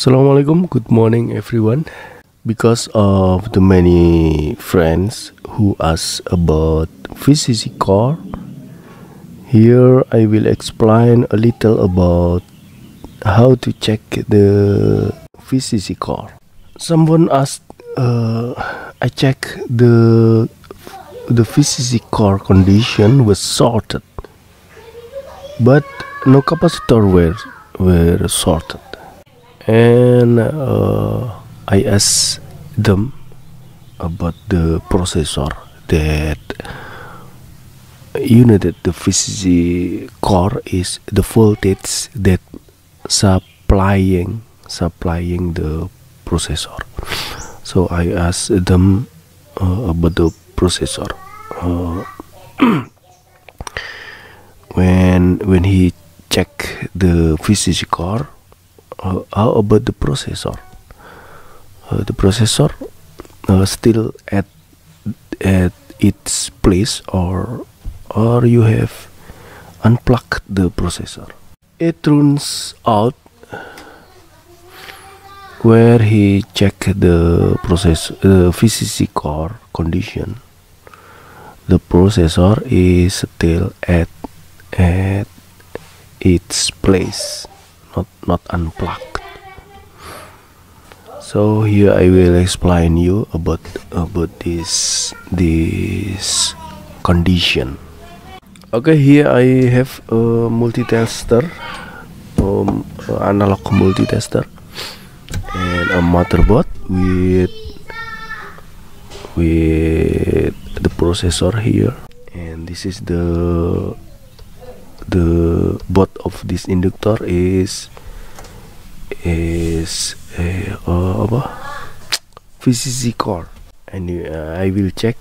Assalamualaikum, good morning everyone. Because of the many friends who ask about VCC core, here I will explain a little about how to check the VCC core. Someone asked, I check the VCC core condition was sorted, but no capacitor were sorted. And I asked them about the processor that that the VCC core is the voltage that supplying the processor. So I asked them about the processor. When he check the VCC core, how about the processor? The processor still at its place, or you have unplugged the processor. It turns out where he checked the VCC core condition, the processor is still at its place, not unplugged. So here I will explain you about this condition. Okay, here I have a multitester, analog multitester, and a motherboard with the processor here, and this is the both of this inductor is VCC core, and I will check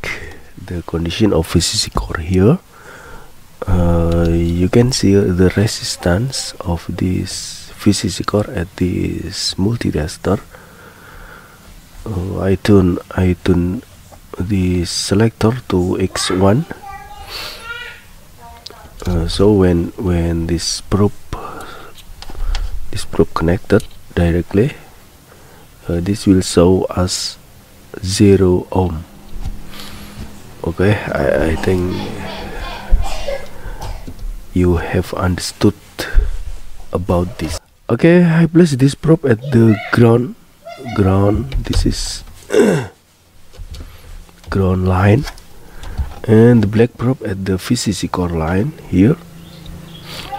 the condition of VCC core here. You can see the resistance of this VCC core at this multitester. I tune the selector to X1. So when this probe connected directly, this will show us 0 ohm. Okay, I think you have understood about this. Okay, I place this probe at the ground. This is ground line, and the black probe at the VCC core line here.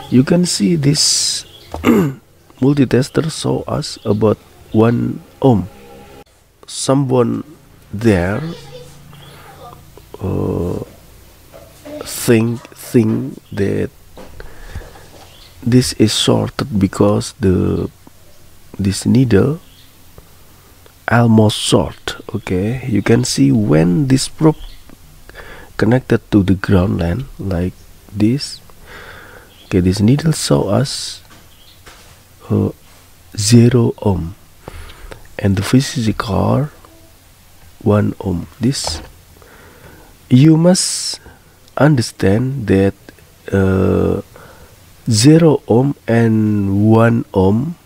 You can see this multitester show us about 1 ohm. Someone there think that this is shorted because this needle almost short. Okay, you can see when this probe connected to the ground line like this. Okay, this needle show us 0 ohm, and the VCC core 1 ohm. This you must understand that 0 ohm and 1 ohm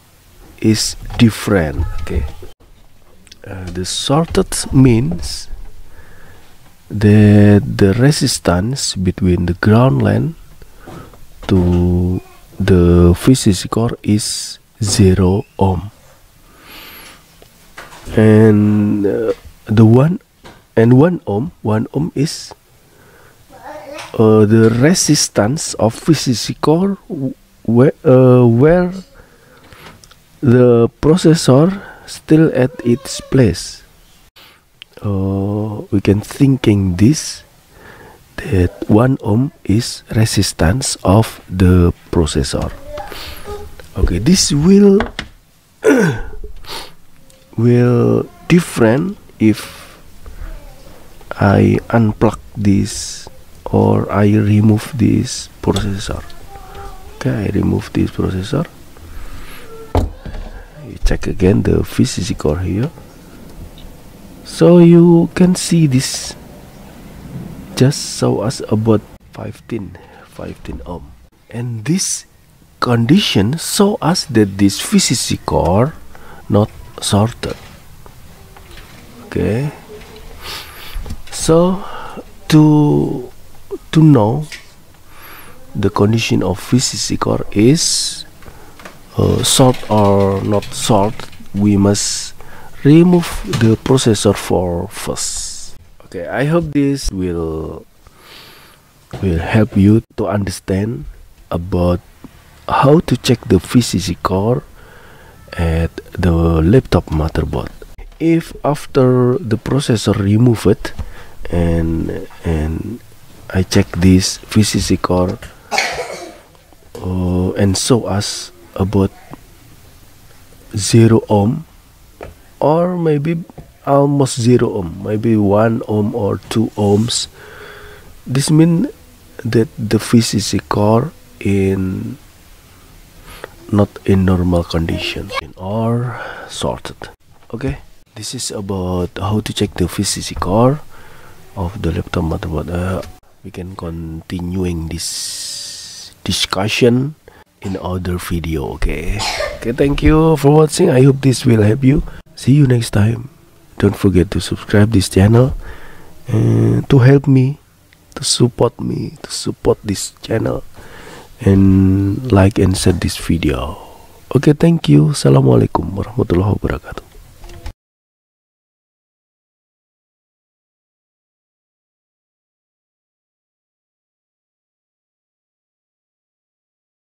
is different. Okay, the shorted means that the resistance between the ground line to the VCC core is 0 ohm, and the 1 ohm is the resistance of VCC core where the processor still at its place. We can thinking this, that 1 ohm is resistance of the processor. Okay, this will different if I unplug this or I remove this processor. Okay, I remove this processor. You check again the VCC core here. So you can see this just show us about 15 ohm, and this condition show us that this VCC core not sorted. Okay, so to know the condition of VCC core is sort or not sort, we must remove the processor for first. Okay, I hope this will help you to understand about how to check the VCC core at the laptop motherboard. If after the processor remove it and I check this VCC core and show us about 0 ohm or maybe almost 0 ohm, maybe 1 ohm or 2 ohms, this means that the VCC core in not in normal condition or sorted. Okay, this is about how to check the VCC core of the laptop motherboard. We can continuing this discussion in other video. Okay, thank you for watching. I hope this will help you. See you next time. Don't forget to subscribe this channel and to help me, to support this channel, and like and share this video. Okay, thank you. Assalamualaikum warahmatullahi wabarakatuh.